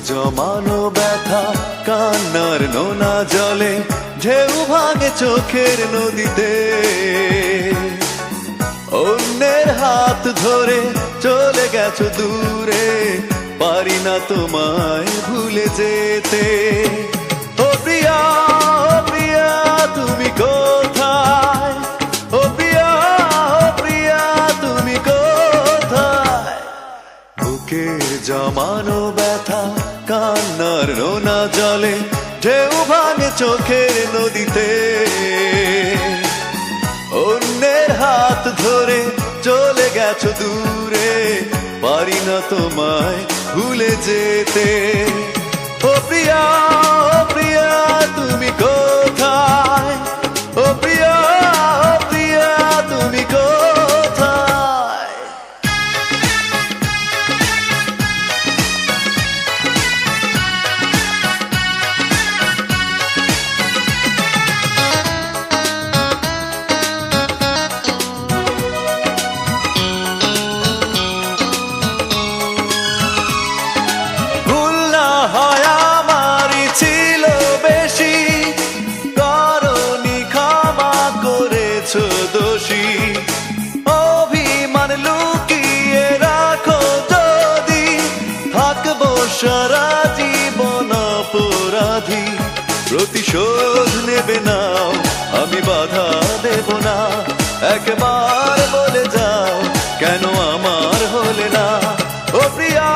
জমানো ব্যথা কান্নার নোনা জলে ঢেউ ভাঙে চোখের নদীতে। অন্যের হাত ধরে চলে গেছো দূরে, পারি না তোমায় ভুলে যেতে। ও প্রিয়া, ও প্রিয়া তুমি কোথায়? ও প্রিয়া, ও প্রিয়া তুমি কোথায়? বুকের জমানো ব্যথা কান্নার নোনা জলে ঢেউ ভাঙে চোখের নদীতে। অন্যের হাত ধরে চলে গেছো দূরে, পারি না তোমায় ভুলে যেতে। ও প্রিয়া, ও প্রিয়া তুমি কোথায়? ও প্রিয়া, ও প্রিয়া তুমি কোথায়? দোষী অভিমান লুকিয়ে রাখো যদি, থাকবো সারা জীবন অপরাধী। প্রতিশোধ নেবে নাও, আমি বাধা দেব না। একবার বলে যাও কেন আমার হলে না? ও প্রিয়া,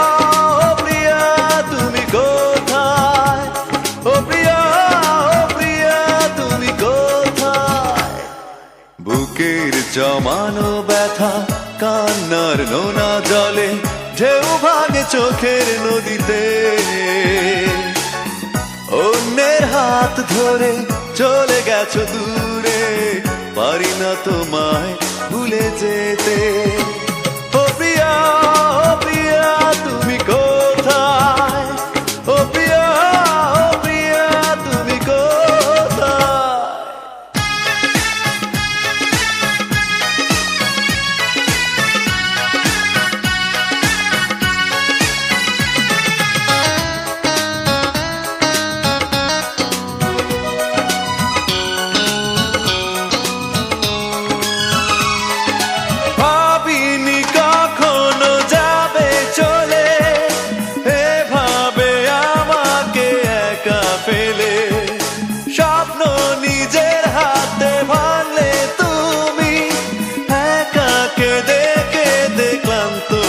ও প্রিয়া তুমি কোথায়? ও প্রিয়া, ও প্রিয়া তুমি কোথায়? বুকের জমানো ব্যথা কান্নার নোনা জলে ঢেউ ভাঙে চোখের নদীতে। অন্যের হাত ধরে চলে গেছো দূরে, পারি না তোমায় ভুলে যেতে। ও প্রিয়া, ও প্রিয়া তুমি কোথায়? ও প্রিয়া, ও প্রিয়া তুমি কোথায়? স্বপ্ন নিজের হাতে ভাঙলে তুমি, একাকে দেখে দেখলাম তো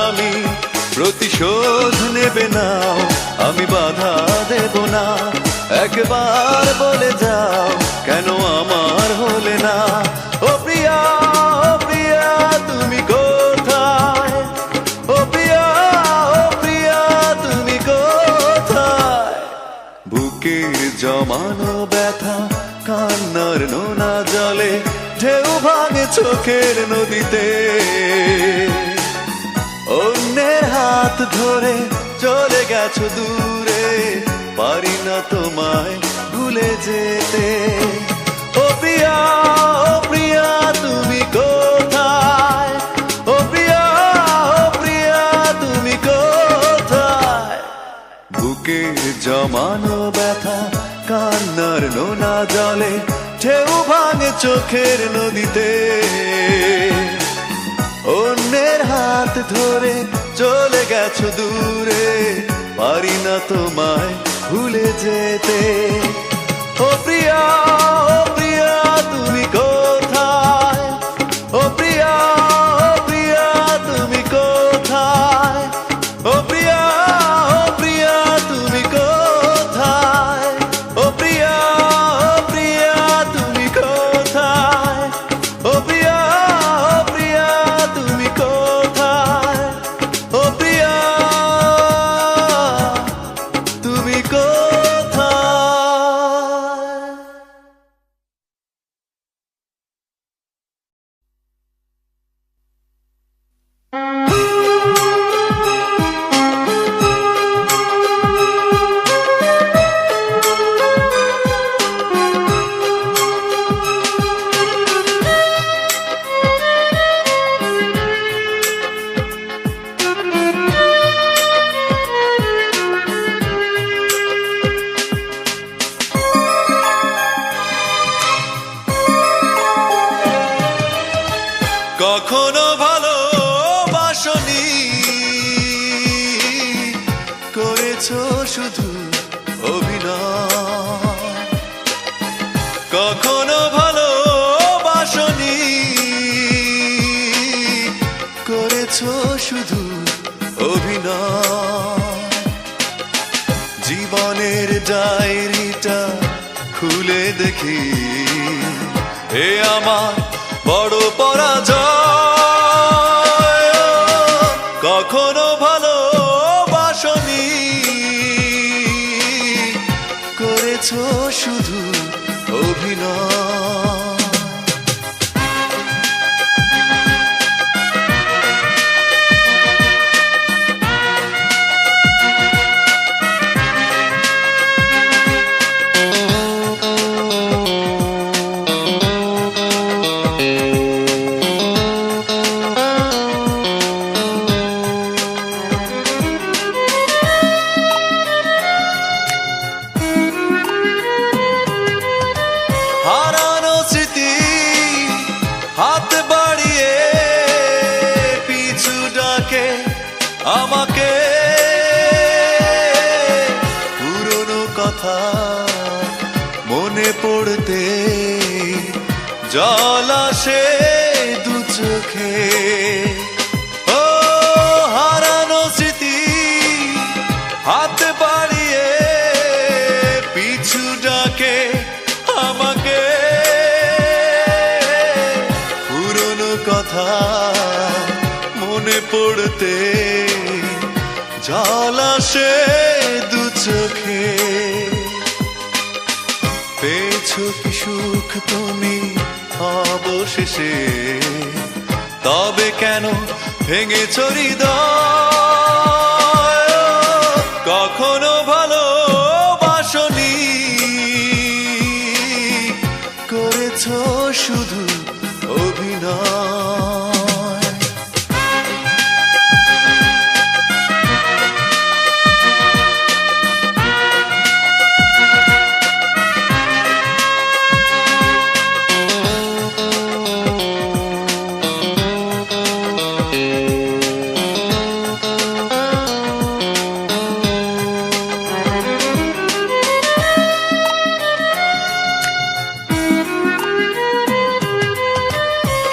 আমি। প্রতিশোধ নেবে নাও, আমি বাধা দেব না। একবার বলে যাও কেন আমার হলে না? ও প্রিয়া, ও প্রিয়া তুমি কোথায়? ও প্রিয়া, ও প্রিয়া তুমি কোথায়? বুকের জমানো ব্যথা কান্নার নোনা জলে ঢেউ ভাঙে চোখের নদীতে। অন্যের হাত ধরে চলে গেছো দূরে, পারি না তোমায় ভুলে যেতে। ও প্রিয়া, ও প্রিয়া তুমি কোথায়? ও প্রিয়া, ও প্রিয়া তুমি কোথায়? বুকের জমানো ব্যথা কান্নার নোনা জলে ঢেউ ভাঙে চোখের নদীতে। অন্যের হাত ধরে চলে গেছো দূরে, পারি না তোমায় ভুলে যেতে। ও প্রিয়া, ও প্রিয়া তুমি কোথায়? ও প্রিয়া, ও প্রিয়া তুমি কোথায়? ও প্রিয়া, ও প্রিয়া তুমি কোথায়? ও প্রিয়া, ও প্রিয়া তুমি কোথায়? ও প্রিয়া, ও প্রিয়া তুমি কোথায়? ও প্রিয়া তুমি কোথায়? শুধু অভিনয়। জীবনের ডায়েরিটা খুলে দেখি, এ আমার বড় পরাজয়। কখনো ভালোবাসনি, করেছো শুধু অভিনয়। হারানো স্মৃতি হাত বাড়িয়ে পিছু ডাকে আমাকে, পুরনো কথা মনে পড়তে জল আসে দু চোখে। ও হারানো স্মৃতি হাত বাড়িয়ে পিছু ডাকে আমাকে, পুরনো কথা মনে পড়তে জল আসে দু চোখে। পেয়েছো কি সুখ তুমি অবশেষে, তবে কেন ভেঙেছো হৃদয়? কখনো ভালোবাসনি, করেছো শুধু অভিনয়।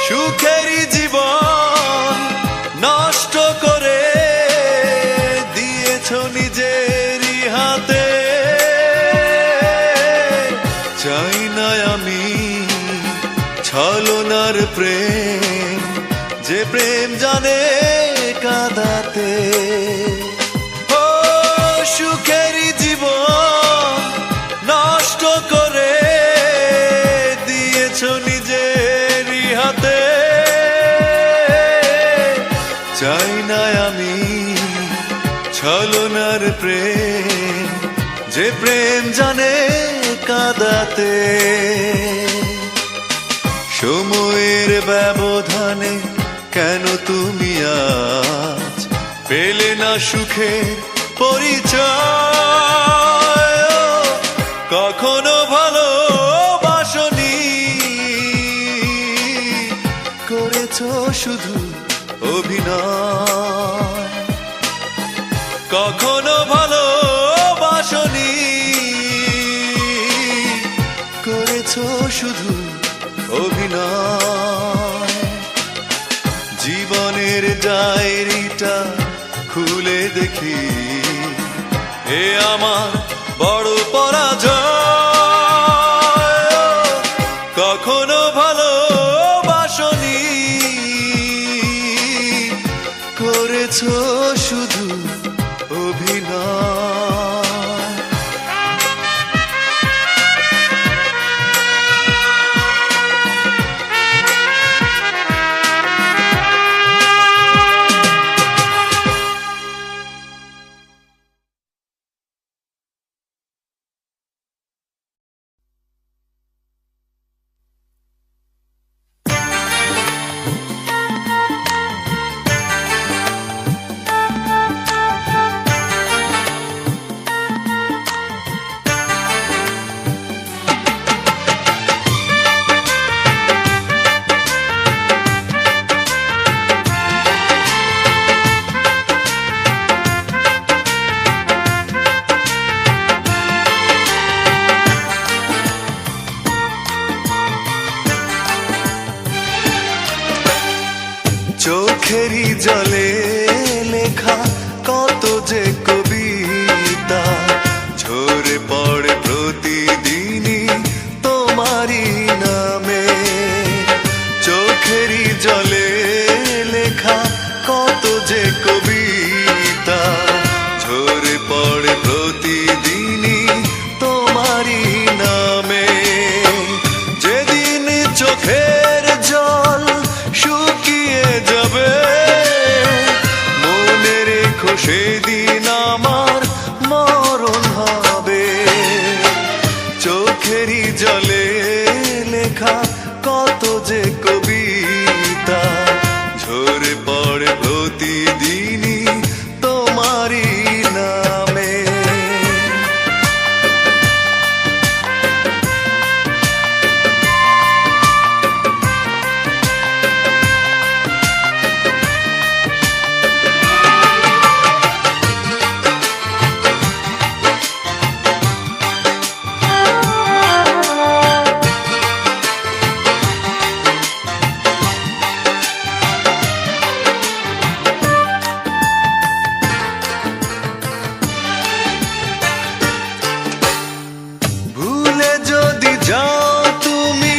সুখেরই জীবন নষ্ট করে দিয়েছো নিজেরই হাতে। চাই না আমি ছলনার প্রেম, যে প্রেম জানে কাঁদাতে। ও সুখেরই জীবন নষ্ট করে দিয়েছো নিজেরই হাতে। চাই না আমি ছলনার প্রেম, যে প্রেম জানে কাঁদাতে। সময়ের ব্যবধানে কেন তুমি আজ পেলে না সুখের পরিচয়? কখনো ভালোবাসনি, করেছো শুধু অভিনয়। কখনো ভালোবাসনি, করেছো শুধু অভিনয়। জীবনের ডায়েরিটা খুলে দেখি, এ আমার বড় পরাজয়। কখনো ভালোবাসনি, করেছো শুধু অভিনয়। কত যে কবিতা ঝরে পড়ে প্রতিদিনই তোমারই নামে। যেদিন চোখের জল শুকিয়ে যাবে মনে রেখো সেদিন আমার মরণ হবে। চোখেরই জলে লেখা কত যে কবিতা ঝরে পড়ে প্রতিদিনই তোমারই নামে। ভুলে যদি যাও তুমি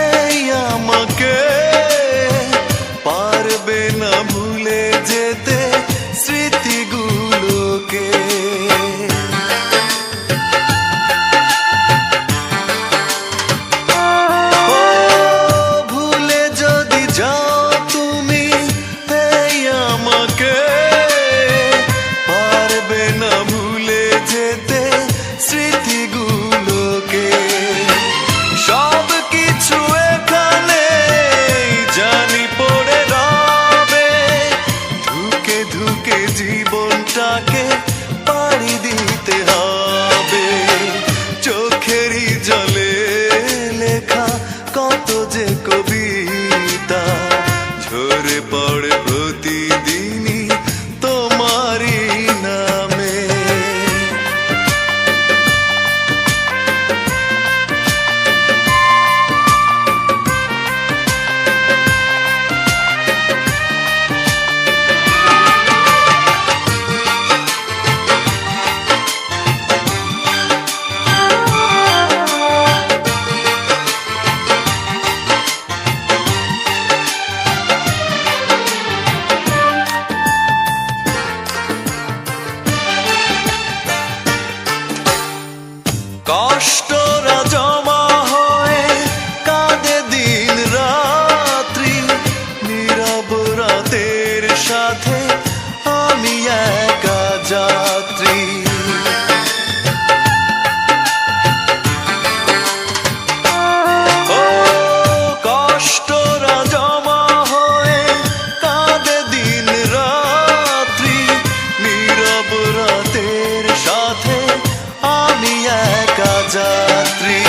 এই আমাকে পারবে না ভুলে যেতে স্মৃতিগুলোকে। ও ভুলে যদি যাও তুমি এই আমাকে পারবে না ভুলে যেতে স্মৃতিগুলোকে। সব কিছু এখানে জানি পড়ে রবে ধুকে ধুকে জীবনটাকে পাড়ি দিতে হবে। চোখেরই জলে লেখা কত যে কবিতা ঝরে পড়ে প্রতিদিনই তোমারই নামে। কষ্টরা জমা হয়ে কাঁদে দিন রাত্রি নীরব রাতের সাথে আমি একা যাত্রী। ও কষ্টরা জমা হয়ে কাঁদে দিন রাত্রি নীরব রাতের সাথে আমি একা যাত্রী।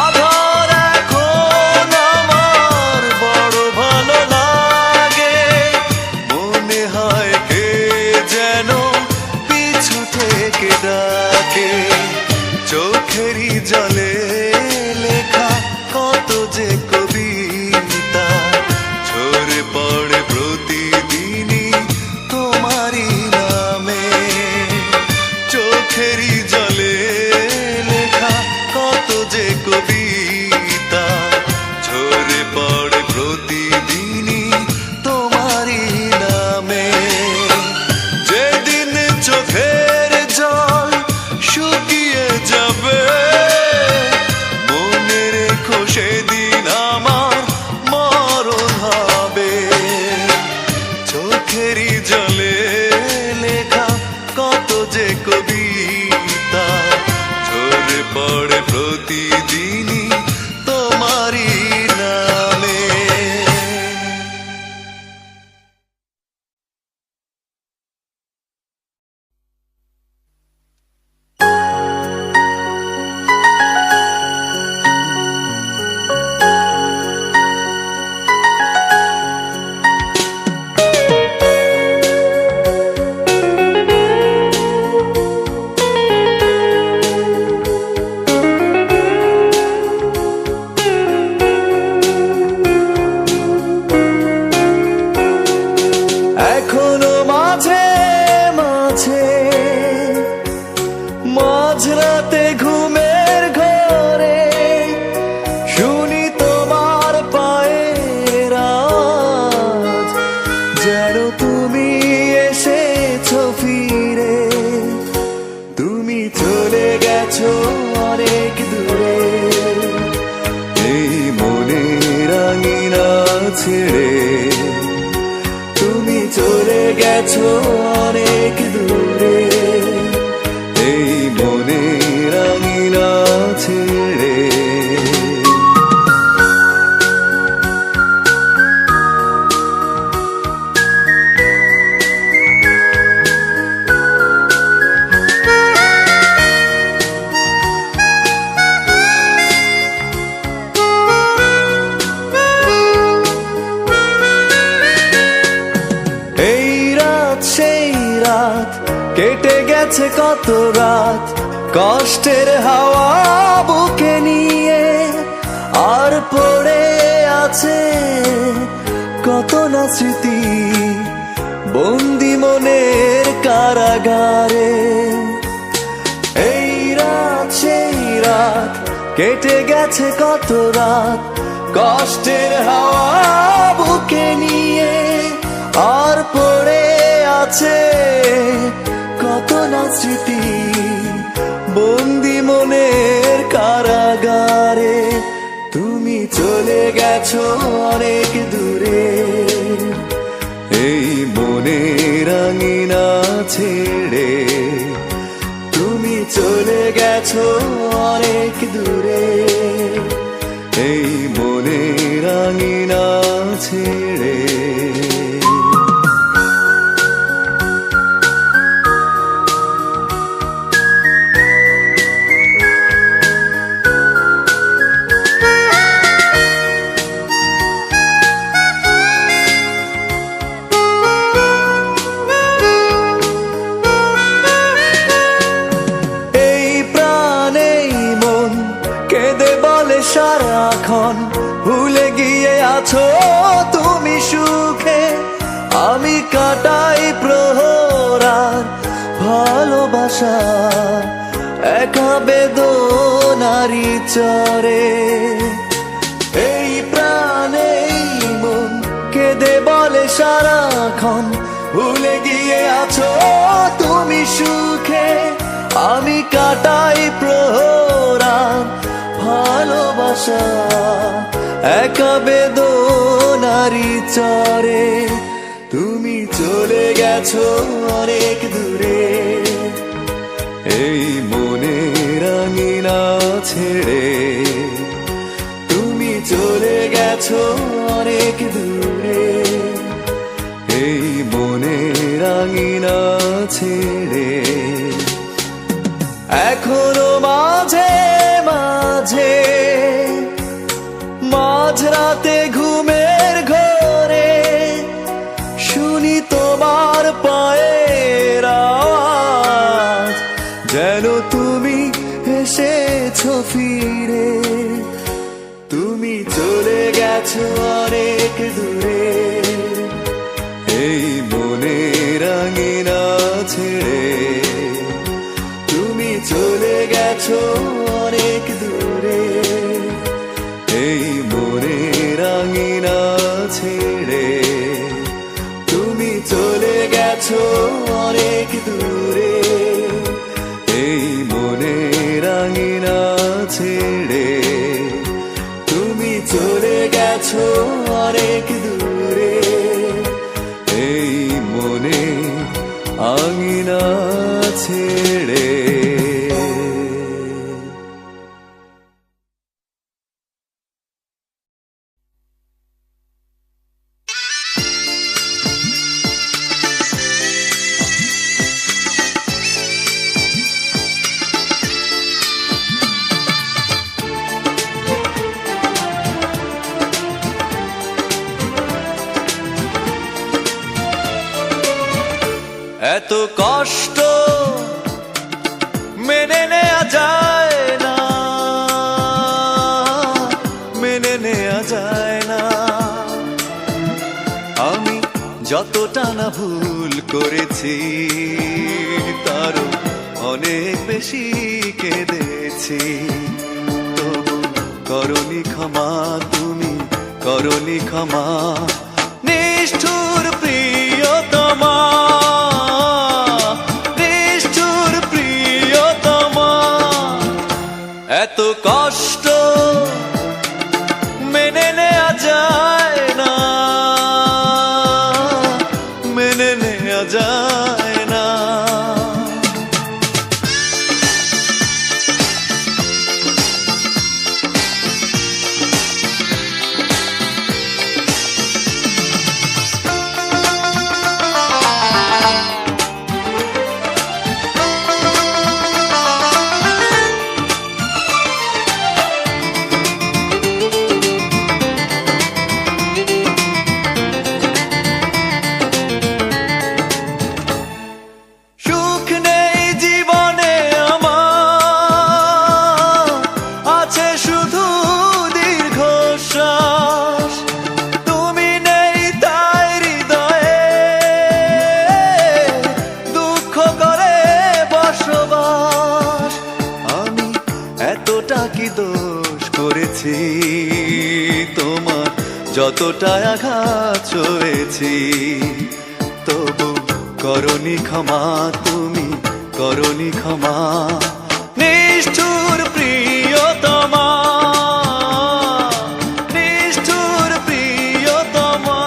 আধার এখন আমার বড় ভালো লাগে মনে হয় কে যেন পিছু থেকে ডাকে। চোখেরই জলে লেখা কত যে কবিতা ঝরে পড়ে প্রতিদিনই তোমারই নামে। চোখেরই জলে লেখা কত যে কবিতা ঝরে পড়ে প্রতিদিনই তোমারই নামে। যেদিন চোখের জল শুকিয়ে যাবে মনে রেখো সেদিন আমার মরণ হবে। চোখেরই জলে লেখা কত যে কবিতা ঝরে পড়ে প্রতিদিনই তোমারই নামে। মাঝরাতে ঘুমের ঘরে শুনি তোমার পায়ের আওয়াজ, যেন যেন তুমি এসেছো ফিরে। তুমি চলে গেছো অনেক দূরে, এই মনের আঙিনা ছেড়ে। তুমি চলে গেছো অনেক দূরে, এই মনের আঙিনা ছেড়ে। কেটে গেছে কত রাত কষ্টের হাওয়া বুকে নিয়ে, আর পড়ে আছে কত না স্মৃতি বন্দি মনের কারাগারে। এই রাত সেই রাত কেটে গেছে কত রাত কষ্টের হাওয়া বুকে নিয়ে, আর পড়ে আছে কত না স্মৃতি বন্দি মনের কারাগারে। তুমি চলে গেছো অনেক দূরে, এই মনের আঙিনা ছেড়ে। তুমি চলে গেছো অনেক দূরে, এই মনের আঙিনা ছেড়ে। সারাক্ষণ ভুলে গিয়ে আছো তুমি সুখে, আমি কাটাই প্রহরার ভালোবাসা একা বেদনারি চরে। এই প্রাণে মন কেঁদে বলে সারাক্ষণ ভুলে গিয়ে আছো তুমি সুখে, আমি কাটাই প্রহরার ভালোবাসা একা বেদনারি চরে। তুমি চলে গেছো অনেক দূরে, এই মনের আঙিনা ছেড়ে। তুমি চলে গেছো অনেক দূরে, এই মনের আঙিনা ছেড়ে। এখনো মাঝে মাঝে মাঝরাতে ঘুমের ঘরে শুনি তোমার পায়ের আওয়াজ, যেন তুমি এসেছো ফিরে। তুমি চলে গেছো অনেক দূরে, এই মনের আঙিনা ছেড়ে। তুমি চলে গেছো অনেক দূরে, এই মনের আঙিনা ছেড়ে। তুমি চলে গেছো অনেক দূরে, এই মনের আঙিনা ছেড়ে। তুমি চলে গেছো অনেক দূরে, এই মনের আঙিনা ছেড়ে। এত কষ্ট মেনে নেওয়া যায় না, মেনে নেওয়া যায় না। আমি যতটা না ভুল করেছি তারও অনেক বেশি কেঁদেছি, তবু করনি ক্ষমা, তুমি করনি ক্ষমা। নিষ্ঠুর প্রিয় মেনে নেওয়া যায় না। তোমার যতটা আঘাত হয়েছি, তবু করনি ক্ষমা, তুমি করনি ক্ষমা। নিষ্ঠুর প্রিয়তমা, নিষ্ঠুর প্রিয়তমা,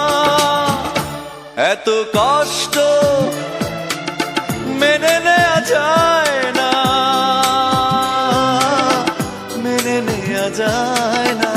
এত কষ্ট মেনে নেওয়া যায় না, মেনে নেওয়া যায় না।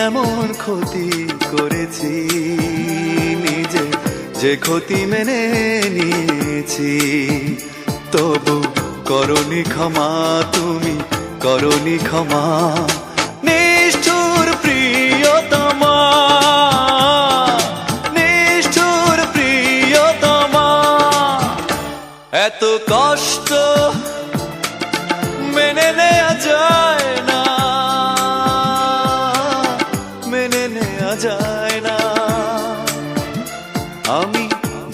এমন ক্ষতি করেছি, নিজে যে ক্ষতি মেনে নিয়েছি, তবু করনি ক্ষমা, তুমি করনি ক্ষমা। নিষ্ঠুর প্রিয়তমা, নিষ্ঠুর প্রিয়তমা, এত কষ্ট মেনে নেওয়া যায় না, মেনে নেওয়া যায় না। আমি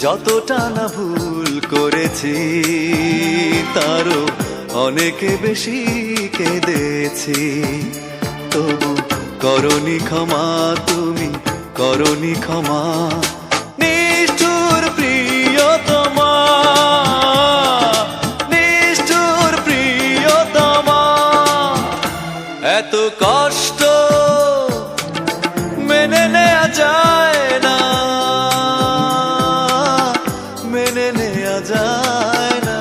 যতটা না ভুল করেছি, তারও অনেক বেশি কেঁদেছি, তবু করনি ক্ষমা, তুমি করনি ক্ষমা। নিষ্ঠুর প্রিয়তমা, নিষ্ঠুর প্রিয়তমা, এত কষ্ট মেনে নেওয়া যায় না, মেনে নেওয়া যায় না।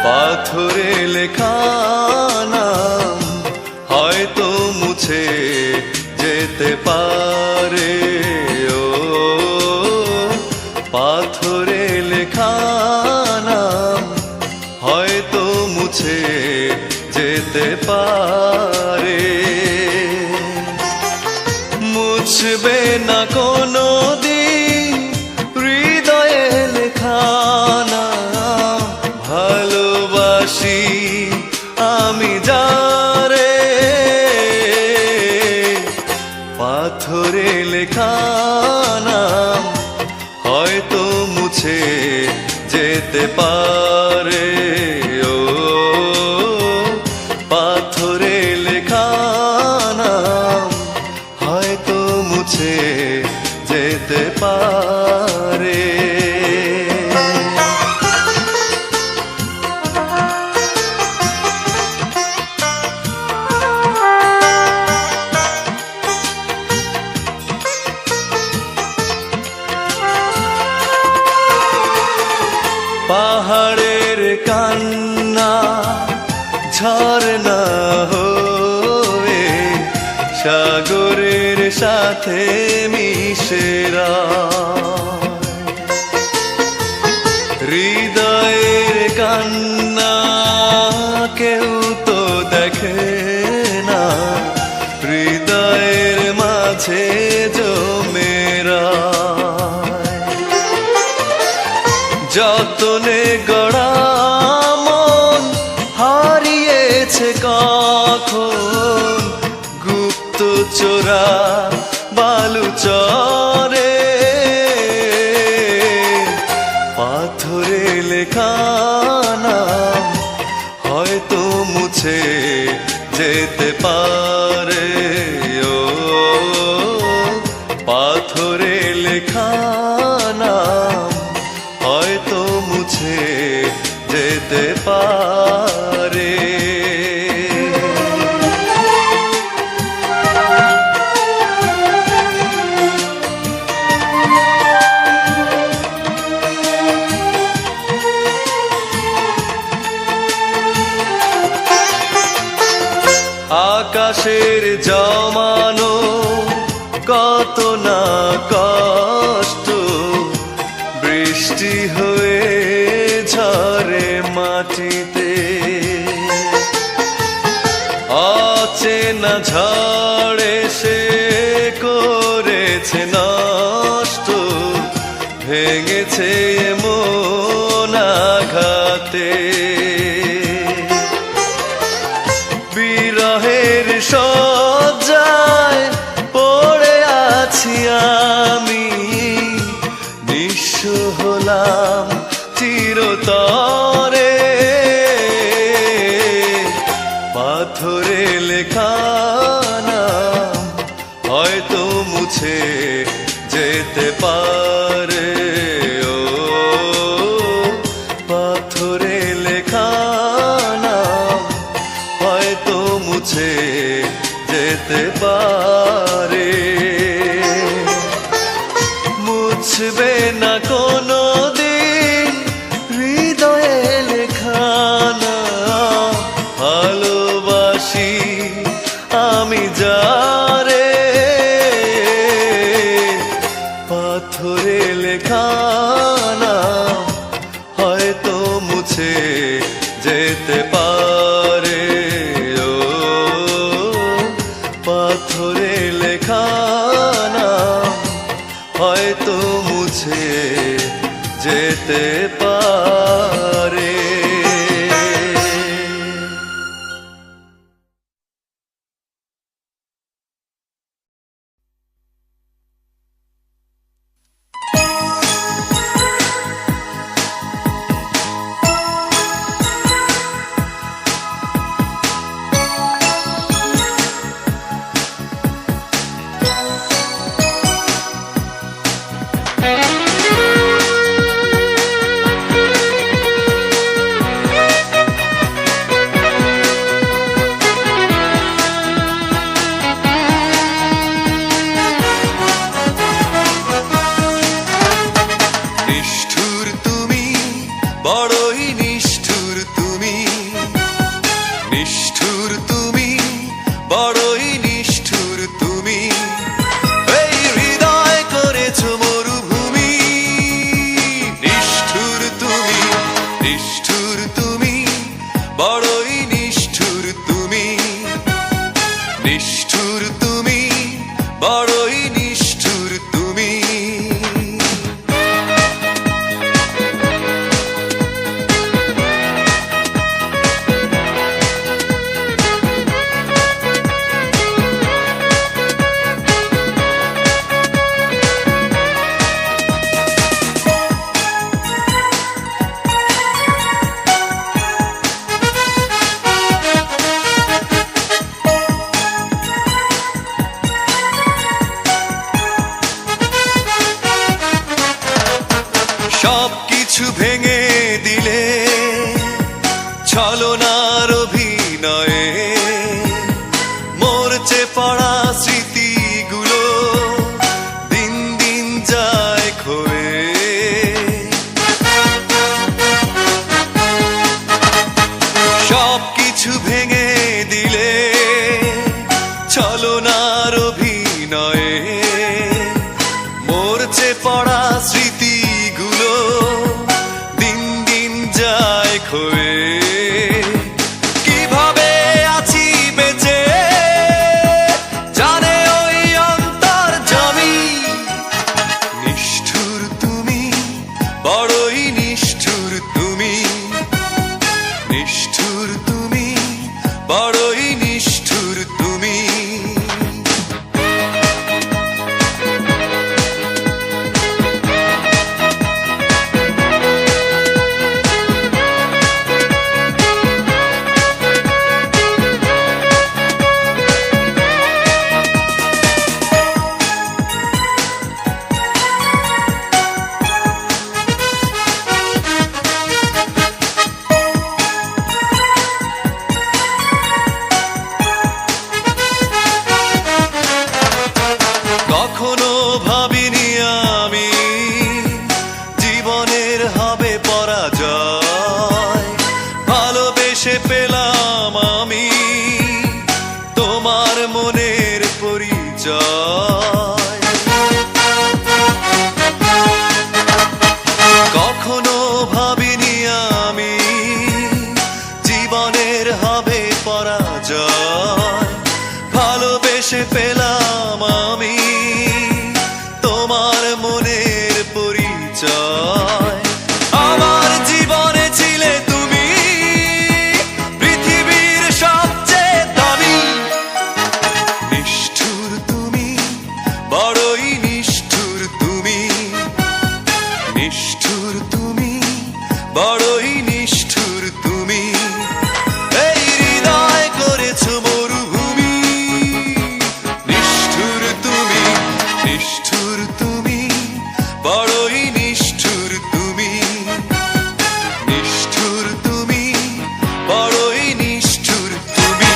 পাথরে লেখা নাম হয়তো মুছে যেতে পারে, ও পাথরে লেখা নাম হয়তো মুছে যেতে পারে, মুছবে না কোনো দিন হৃদয়ে লেখা নাম। ভালোবাসি আমি যারে, পাথরে লেখা নাম হয়তো মুছে যেতে পারে, ও পাথরে লেখা নাম হয়তো মুছে যেতে পারে। ঝরনা হয়ে সাগরের সাথে মিশেরা, হৃদয়ের কান্না কেউ তো দেখে না, হৃদয়ের মাঝে জমেরা, যতনে গড়া মন হারিয়েছে কখন গুপ্ত চোরা বালুচরে, পাথরে লেখা নাম হয়তো মুছে যেতে পারে, ও পাথরে লেখা নাম হয়তো মুছে যেতে পারে। আকাশের জমানো কত না কষ্ট বৃষ্টি হয়ে ঝরে মাটিতে, অচেনা ঝড়ে সে করেছে নষ্ট, ভেঙেছে মন আঘাতে, বিরহের শয্যায় পড়ে আছি আমি, নিঃস্ব হলাম চিরতরে, পাথরে লেখা নাম হয়তো মুছে যেতে পারে, ও পাথরে লেখা নাম হয়তো মুছে যেতে পারে, মুছবে না কোনো দিন হৃদয়ে লেখা নাম, ভালোবাসি আমি যারে, পাথরে লেখা নাম হয়তো মুছে যেতে পারে, ও পাথরে লেখা নাম হয়তো মুছে যেতে পারে। বড়ই নিষ্ঠুর তুমি, নিষ্ঠুর তুমি, বড়ই নিষ্ঠুর তুমি, এই হৃদয় করেছো মরুভূমি, নিষ্ঠুর তুমি, নিষ্ঠুর তুমি, বড়ই নিষ্ঠুর তুমি, নিষ্ঠুর তুমি, বড়ই নিষ্ঠুর তুমি। সবকিছু ভেঙে দিলে ছলনার অভিনয়ে, মরচে পড়া স্মৃতিগুলো দিন দিন যায় ক্ষয়ে, সবকিছু কিছু ভেঙে দিলে ছলনার অভিনয়ে মরচে পড়া স্মৃতিগুলো দিন দিন যায় ক্ষয়ে কিভাবে আছি বেঁচে জানে ওই অন্তর্যামী নিষ্ঠুর তুমি বড়ই নিষ্ঠুর তুমি নিষ্ঠুর তুমি বড়ই নিষ্ঠুর তুমি কখনো ভাবিনি আমি জীবনের হবে পরাজয় ভালোবেসে পেলাম আমি তোমার মনের পরিচয় কখনো ভাবিনি আমি জীবনের হবে পরাজয় ভালোবেসে পেলাম আমি তোমার মনের পরিচয় আমার জীবনে ছিলে তুমি পৃথিবীর সবচেয়ে দামি নিষ্ঠুর তুমি বড়ই নিষ্ঠুর তুমি নিষ্ঠুর তুমি বড়ই নিষ্ঠুর তুমি এই হৃদয় করেছো মরুভূমি নিষ্ঠুর তুমি নিষ্ঠুর তুমি বড়ই নিষ্ঠুর তুমি নিষ্ঠুর তুমি বড়ই নিষ্ঠুর তুমি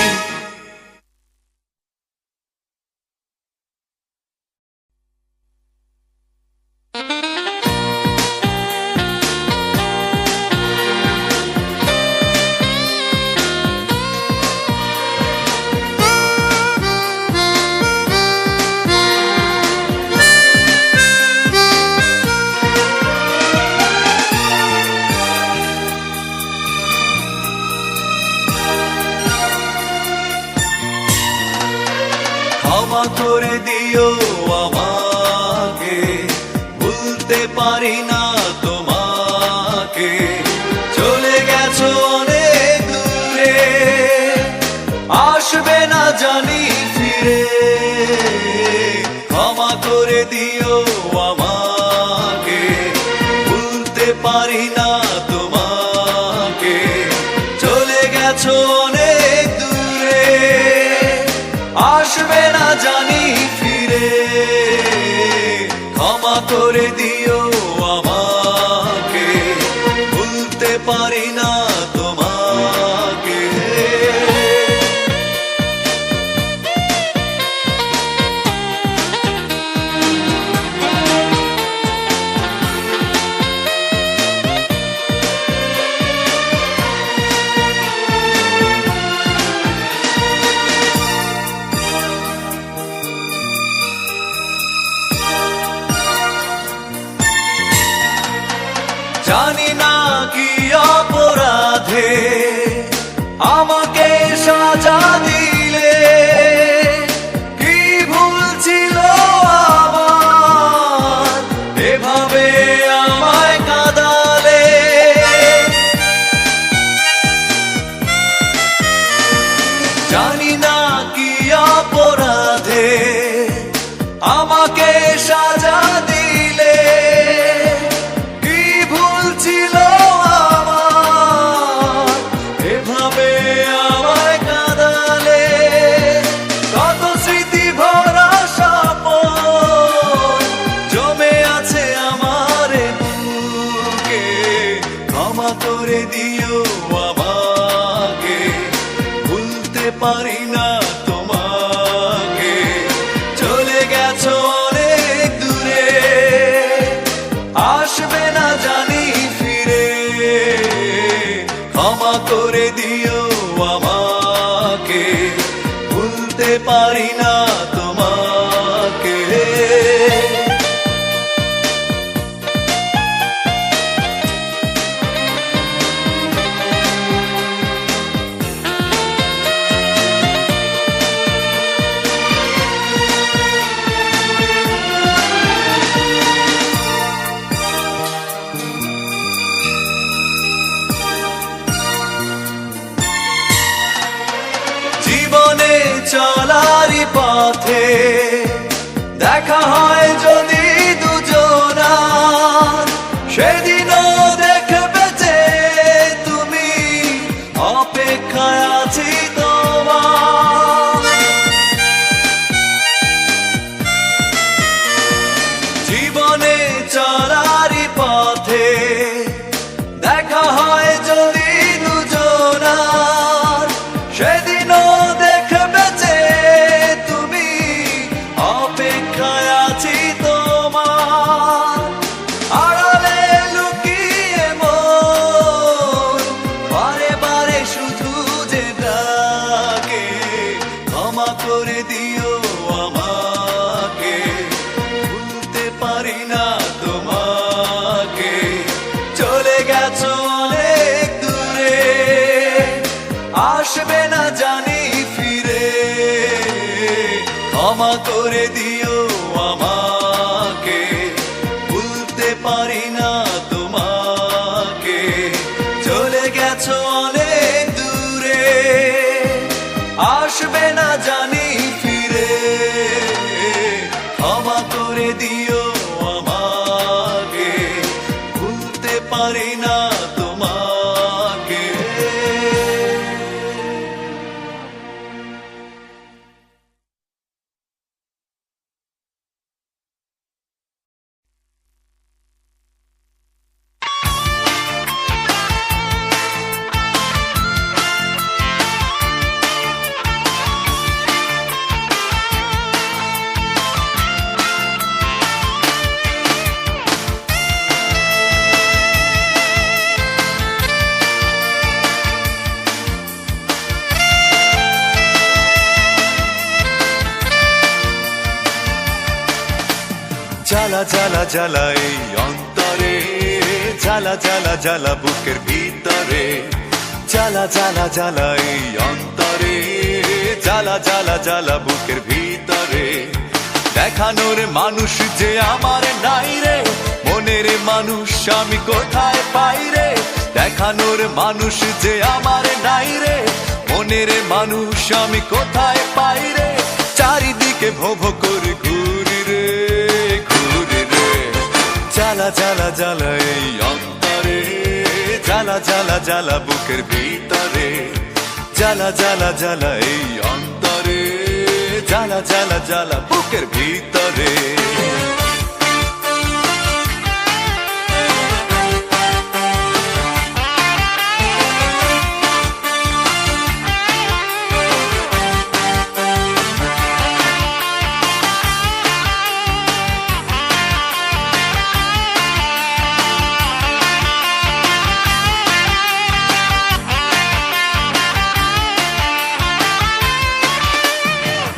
ক্ষমা করে দিও আমাকে ভুলতে পারি না তোমাকে চলে গেছো অনেক দূরে আসবে না জানি ফিরে ক্ষমা করে দিও আমাকে ভুলতে পারি না তোমাকে চলে গেছো অনেক দূরে আসবে না জানি ফিরে ক্ষমা করে দিও আমাকে ভুলতে পারি না তোমাকে জানি না কি অপরাধে আমাকে সাজা দিলে কি ভুল ছিল আমার এভাবে আমায় কাঁদালে জানি না কি অপরাধে আমাকে সাজা দিলে ছিল আমার এভাবে আমায় কাঁদালে কত স্মৃতি ভরা স্বপন জমে আছে আমার বুকে ক্ষমা করে দিও আমাকে ভুলতে পারি না তোমাকে চলে গেছো অনেক দূরে আসবে না জানি ফিরে ক্ষমা করে দিও আমাকে পারি না তোমাকে। জীবনে চলারই পথে দেখা হয় যদি দুজনার, সেদিনও দেখবে যে তুমি অপেক্ষায় আছি তোমার। জীবনে চলারই পথে দেখা হয় যদি দুজনার, সেদিনও দেখবে যে তুমি অপেক্ষায় আছি তোমার। আড়ালে লুকিয়ে মন বারে বারে শুধু যে ডাকে, ক্ষমা করে দিও আমাকে, ভুলতে পারি না তোমাকে। চলে গেছো অনেক দূরে, আসবে না জানি ফিরে, ক্ষমা করে দিও আমাকে, ভুলতে পারি না তোমাকে। চলে গেছো অনেক দূরে, আসবে না জানি ফিরে, ক্ষমা করে দিও আমাকে, ভুলতে পারি না তোমাকে। জ্বালা জ্বালা জ্বালা এই অন্তরে, জ্বালা জ্বালা জ্বালা বুকের ভিতরে, জ্বালা জ্বালা জ্বালা এই অন্তরে, জ্বালা জ্বালা জ্বালা বুকের ভিতরে। দেখানোর মানুষ যে আমার নাই রে, মনের মানুষ আমি কোথায় পাই রে। দেখানোর মানুষ যে আমার নাই রে, মনের মানুষ আমি কোথায় পাই রে। চারিদিকে ভো ভো করে ঘুরি রে, ঘুরি রে। জ্বালা জ্বালা জ্বালা এই অন্তরে, জ্বালা জ্বালা জ্বালা বুকের ভিতরে, জ্বালা জ্বালা জ্বালা এই অন্তরে, জ্বালা জ্বালা জ্বালা বুকের ভিতরে।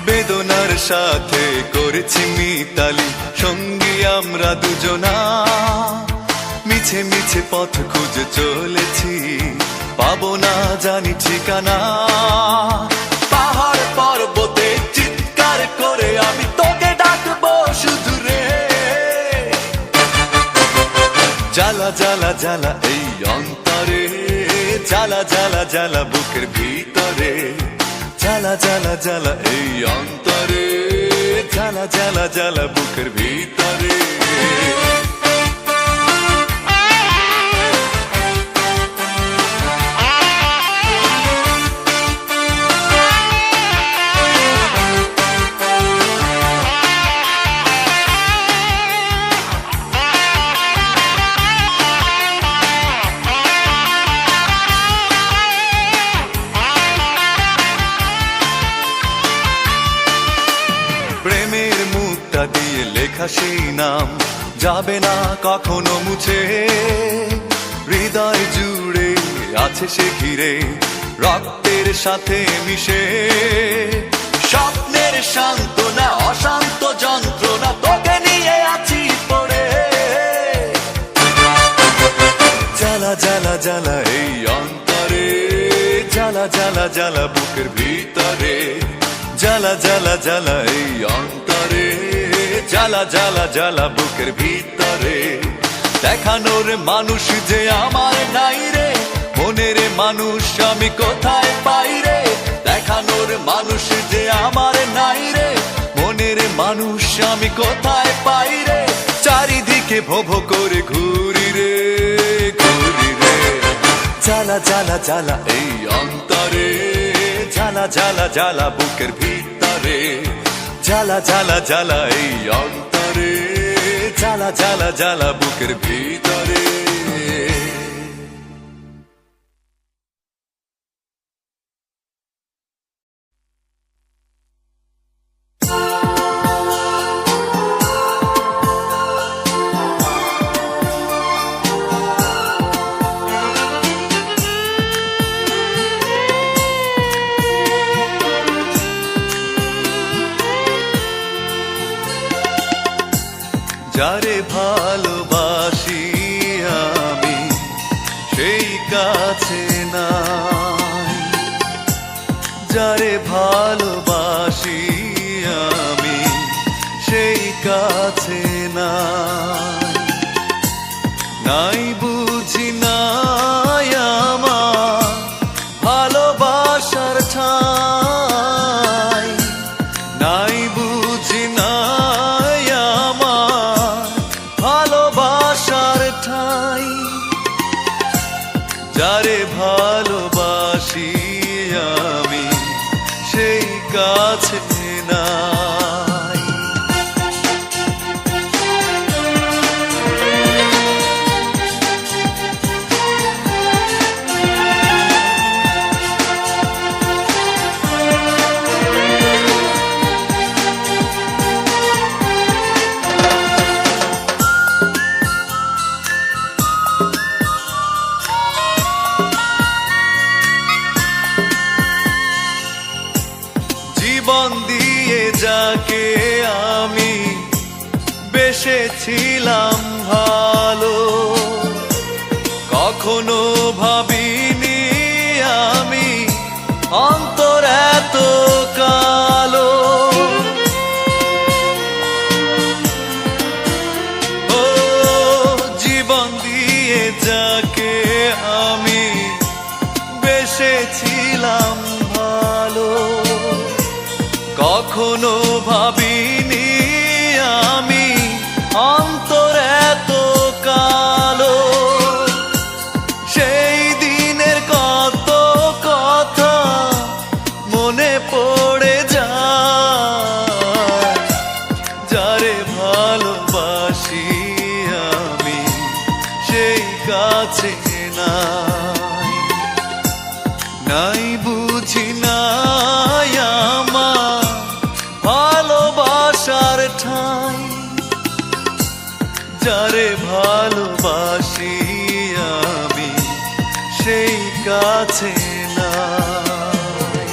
বেদনার সাথে করেছি মিতালি সঙ্গী আমরা দুজনা, মিছে মিছে পথ খুঁজে চলেছি, পাবো না জানি ঠিকানা। পাহাড় পর্বতে চিৎকার করে আমি তোকে ডাকবো শুধু রে। জ্বালা জ্বালা জ্বালা এই অন্তরে, জ্বালা জ্বালা জ্বালা বুকের ভিতরে, জ্বালা জ্বালা জ্বালা এই অন্তরে, জ্বালা জ্বালা জ্বালা বুকের ভিতরে। প্রেমের মুক্তা দিয়ে লেখা সেই নাম যাবে না কখনো মুছে, হৃদয় জুড়ে আছে সে ঘিরে রক্তের সাথে মিশে। স্বপ্নের সান্ত্বনা, অশান্ত যন্ত্রণা তোকে নিয়ে আছি পড়ে। জ্বালা জ্বালা জ্বালা এই অন্তরে, জ্বালা জ্বালা জ্বালা বুকের ভিতরে, জ্বালা জ্বালা জ্বালা এই অন্তরে, জ্বালা জ্বালা জ্বালা বুকের ভিতরে। দেখানোর মানুষ যে আমার নাই রে, মনের মানুষ আমি কোথায় পাই রে। দেখানোর মানুষ যে আমার নাই রে, মনের মানুষ আমি কোথায় পাই রে। চারিদিকে ভো ভো করে ঘুরি রে, ঘুরি রে। জ্বালা জ্বালা জ্বালা এই অন্তরে, জ্বালা জ্বালা জ্বালা বুকের ভিতরে, জ্বালা জ্বালা জ্বালা এই অন্তরে, জ্বালা জ্বালা জ্বালা বুকের ভিতরে। যারে ভালোবাসি আমি সেই কাছে নাই, যারে ভালোবাসি আমি সেই কাছে নাই। নাই বুঝি নাই আমার ভালোবাসার ঠাই, নাই বুঝি নাই আমার ভালোবাসার ঠাই। যারে ভালোবাসি আমি সেই কাছে নাই। জীবন দিয়ে যাকে আমি বেসেছিলাম ভালো, কখনো ভাবিনি আমি অন্তর এত কালো। ও জীবন দিয়ে যাকে আমি বেসেছিলাম ভালো, কখনো ভাবিনি আমি অন্তর এত কালো। সেই দিনের কত কথা মনে পড়ে যায়, যারে ভালোবাসি আমি সেই কাছে নাই। নাই বুঝি নাই আমার ভালোবাসার ঠাই, যারে ভালোবাসি আমি সেই কাছে নাই।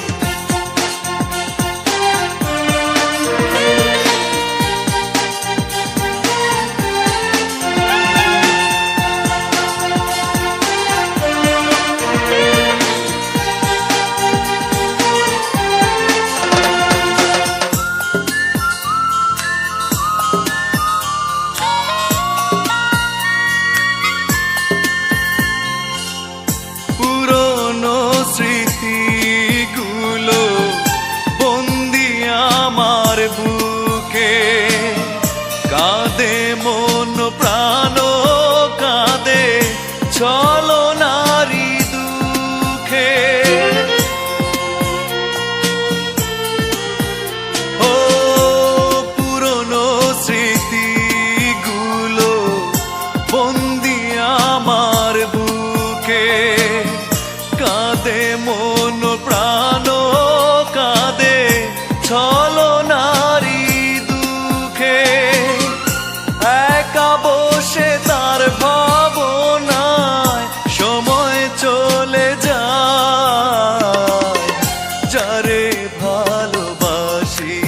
পুরনো স্মৃতিগুলো বন্দি আমার বুকে, কাঁদে মন প্রাণ কাঁদে ছলনারি দুঃখে। ও পুরনো স্মৃতিগুলো বন্দি আমার বুকে, কাঁদে মন প্রাণ কাঁদে ছলনারি দুঃখে। একা বসে তার ভাবনায় সময় চলে যায়, যারে ভালোবাসি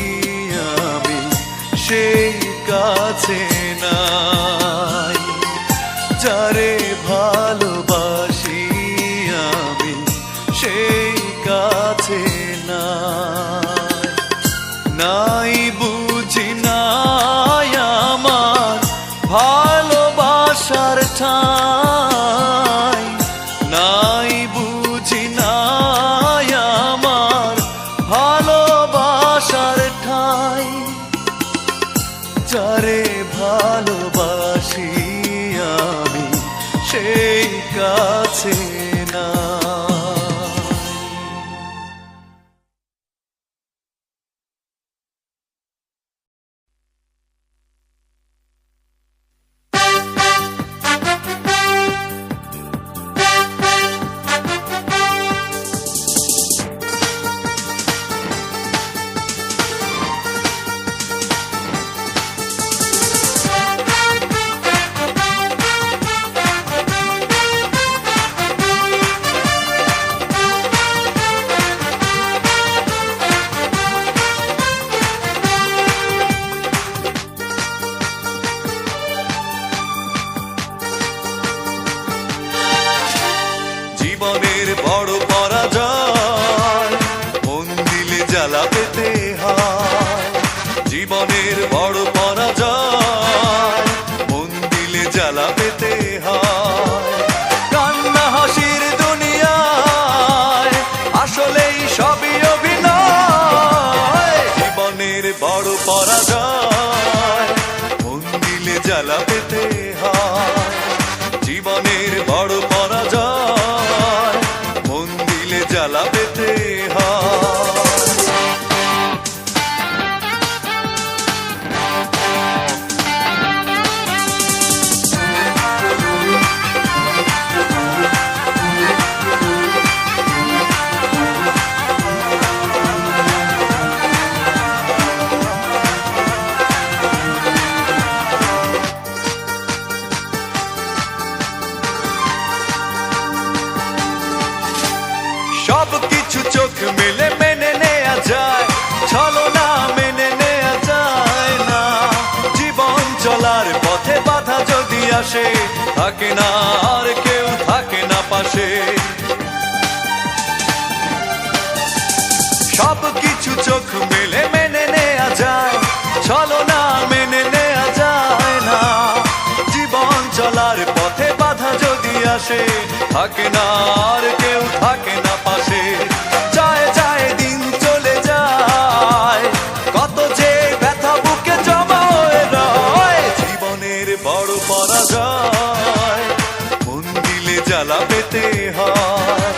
নাই, নাই বুঝি নাই আমার ভালোবাসার ঠাই, নাই বুঝি নাই আমার ভালোবাসার ঠাই, যারে ভালোবাসি আমি সেই কাছে না। জীবনের বড় পরাজয় মন দিলে জ্বালা পেতে হয়, জীবনের বড় পরাজয় মন দিলে জ্বালা পেতে হয়। কান্না হাসির দুনিয়ায় আসলেই সবই অভিনয়, জীবনের বড় পরাজয় মন দিলে জ্বালা পেতে হয়, জীবনের বড় পরাজয় মন দিলে জ্বালা পেতে হয়। সব কিছু চোখ মেলে মেনে নেয়া যায়, ছলনা মেনে নেয়া যায় না, জীবন চলার পথে বাধা যদি আসে থাকে না আর কেউ থাকে না পাশে। সব কিছু চোখ মেলে মেনে নেয়া যায়, ছলনা মেনে নেয়া যায় না, জীবন চলার পথে বাধা যদি আসে থাকে না আর কেউ থাকে না পাশে। যায় যায় দিন চলে যায়, কত যে ব্যথা বুকে জমা হয়ে রয়, জীবনের বড় পরাজয় মন দিলে জ্বালা পেতে হয়,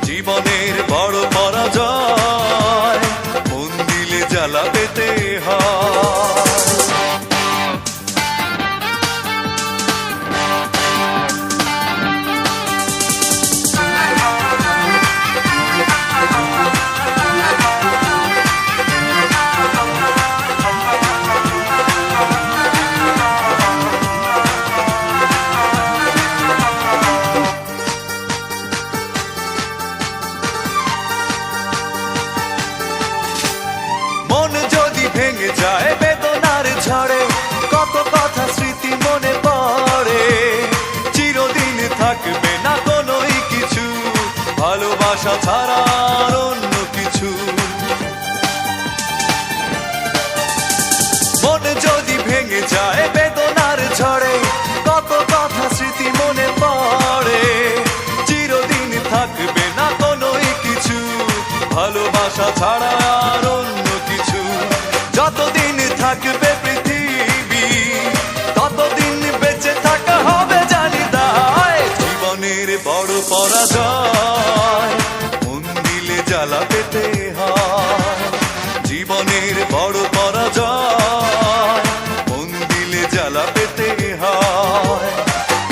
জীবনের বড় পরাজয় মন দিলে জ্বালা পেতে হয়। মন যদি ভেঙে যায় বেদনার ঝড়ে, কত কথা স্মৃতি মনে পড়ে, চিরদিন থাকবে না কোনোই কিছু ভালোবাসা ছাড়া আর অন্য কিছু। মন যদি ভেঙে যায় বেদনার ঝড়ে, কত কথা স্মৃতি মনে পড়ে, চিরদিন থাকবে না কোনোই কিছু ভালোবাসা ছাড়া আর অন্য কিছু। যতদিন থাকবে পৃথিবী ততদিন বেঁচে থাকা হবে জানি দায়, জীবনের বড় পরাজয় মন দিলে জ্বালা পেতে হয়, জীবনের বড় পরাজয় মন দিলে জ্বালা পেতে হয়।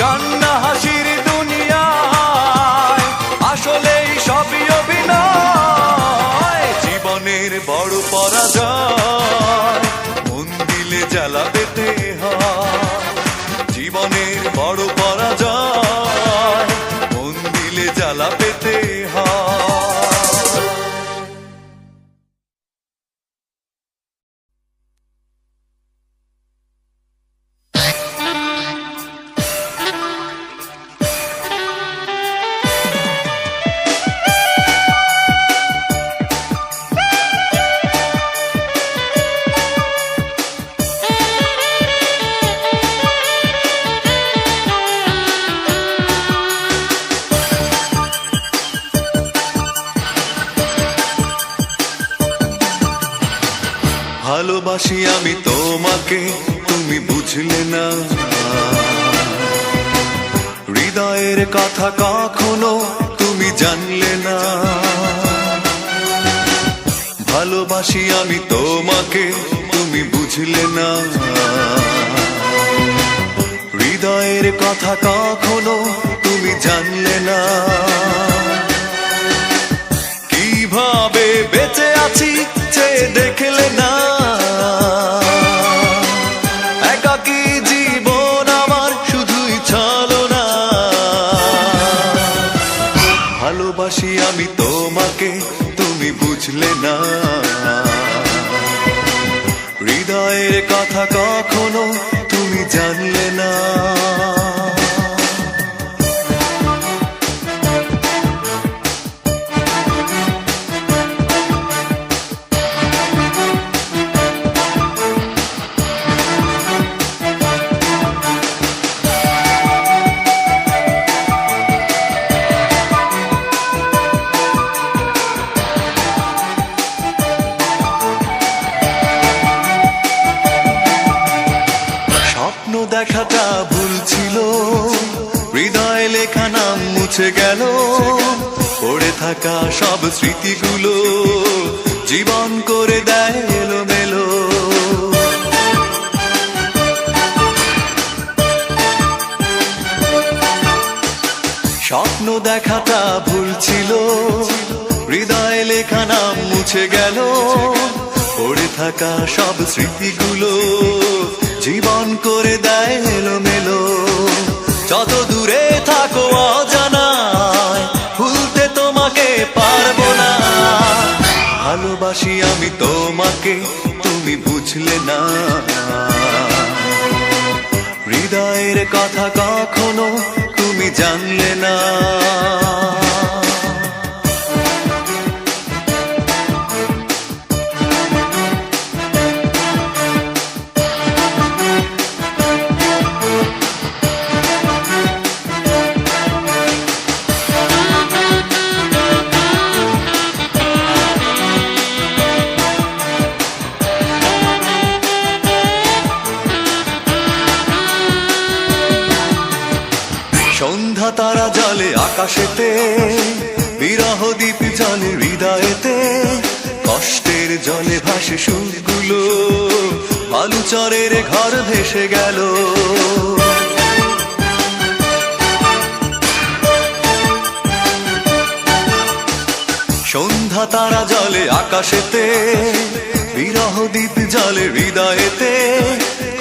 কান্না হাসির দুনিয়ায় আসলেই সবই অভিনয়, জীবনের বড় পরাজয় মন দিলে জ্বালা পেতে হয়, জীবনের বড় পরাজয় মন দিলে জ্বালা পেতে হয়। ভালোবাসি আমি তোমাকে, তুমি বুঝলে না। হৃদয়ের কথা কখনো তুমি জানলে না। ভালোবাসি আমি তোমাকে, তুমি বুঝলে না। হৃদয়ের কথা কখনো তুমি জানলে না। কিভাবে বেঁচে আছি চেয়ে দেখলে না। একাকী জীবন আমার শুধুই ছলনা। ভালোবাসি আমি তোমাকে, তুমি বুঝলে না। হৃদয়ের কথা কখনো তুমি জানলে না। স্বপ্ন দেখাটা ভুল ছিল, হৃদয়ে লেখা নাম মুছে গেল। পড়ে থাকা সব স্মৃতিগুলো জীবন করে দেয় এলোমেলো। স্বপ্ন দেখাটা ভুল ছিল, হৃদয়ে লেখা নাম মুছে গেল। পড়ে থাকা সব স্মৃতিগুলো জীবন করে দেয় এলোমেলো। যত দূরে থাকো অজানায়, ভুলতে তোমাকে পারবো না। ভালোবাসি আমি তোমাকে, তুমি বুঝলে না। হৃদয়ের কথা কখনো তুমি জানলে না। সন্ধ্যা তারা জলে আকাশেতে, বিরহ দ্বীপ জলে হৃদয়েতে। কষ্টের জলে ভাসে সুরগুলো, বালুচরের ঘর ভেসে গেল। সন্ধ্যা তারা জলে আকাশেতে, বিরহ দ্বীপ জলে হৃদয়েতে।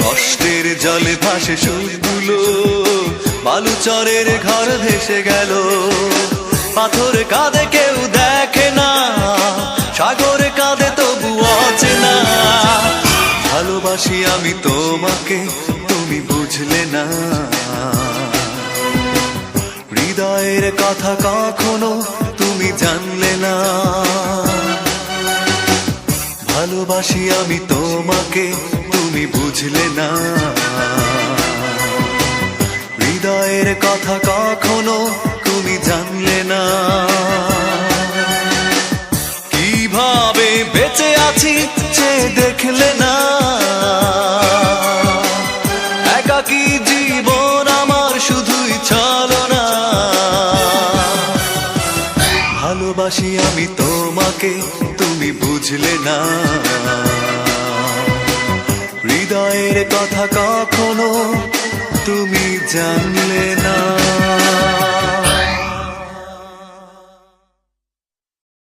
কষ্টের জলে ভাসে সুরগুলো, বালুচরের ঘর ভেসে গেল। পাথর কাঁদে কেউ দেখে না, সাগরে কাঁদে তবু অচেনা। ভালোবাসি আমি তোমাকে, তুমি বুঝলে না। হৃদয়ের কথা কখনো তুমি জানলে না। ভালোবাসি আমি তোমাকে, তুমি বুঝলে না। হৃদয়ের কথা কখনো তুমি জানলে না। কিভাবে বেঁচে আছি চেয়ে দেখলে না। একাকী জীবন আমার শুধুই ছলনা। ভালোবাসি আমি তোমাকে, তুমি বুঝলে না। হৃদয়ের কথা কখনো তুমি জানলে না।